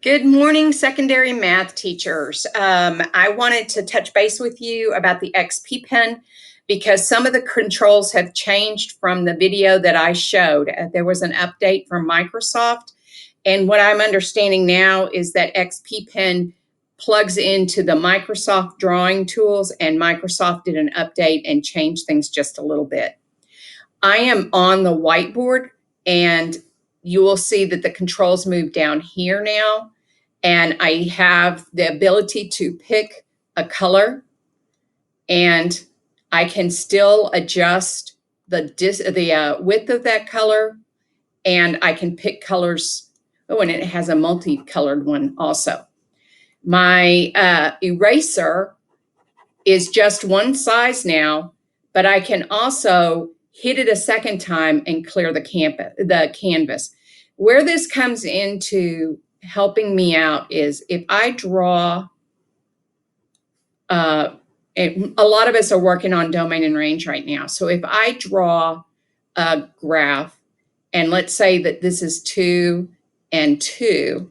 Good morning, secondary math teachers. I wanted to touch base with you about the XP Pen because some of the controls have changed from the video that I showed. There was an update from Microsoft, and what I'm understanding now is that XP Pen plugs into the Microsoft drawing tools, and Microsoft did an update and changed things just a little bit. I am on the whiteboard, and you will see that the controls move down here now, and I have the ability to pick a color, and I can still adjust the width of that color, and I can pick colors. Oh, and it has a multicolored one also. My eraser is just one size now, but I can also hit it a second time and clear the canvas. Where this comes into helping me out is if I draw, a lot of us are working on domain and range right now. So if I draw a graph, and let's say that this is 2 and 2,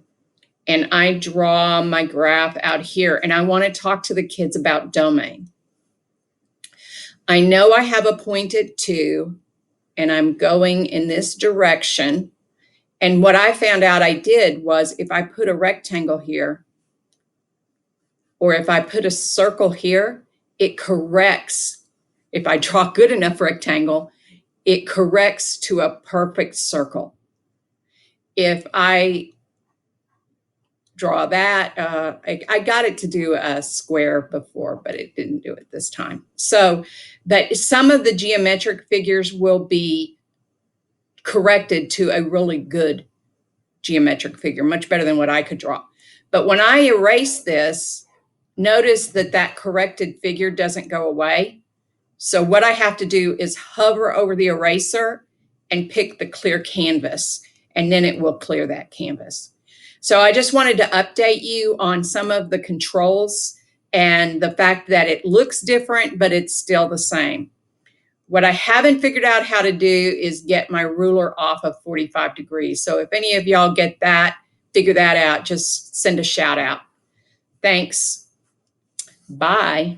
and I draw my graph out here, and I want to talk to the kids about domain. I know I have a point at 2, and I'm going in this direction. And what I found out I did was if I put a rectangle here, or if I put a circle here, it corrects. If I draw a good enough rectangle, it corrects to a perfect circle. If I draw that, I got it to do a square before, but it didn't do it this time. So, but some of the geometric figures will be corrected to a really good geometric figure, much better than what I could draw. But when I erase this, notice that that corrected figure doesn't go away. So what I have to do is hover over the eraser and pick the clear canvas, and then it will clear that canvas. So I just wanted to update you on some of the controls and the fact that it looks different, but it's still the same. What I haven't figured out how to do is get my ruler off of 45 degrees. So if any of y'all get that, figure that out, just send a shout out. Thanks. Bye.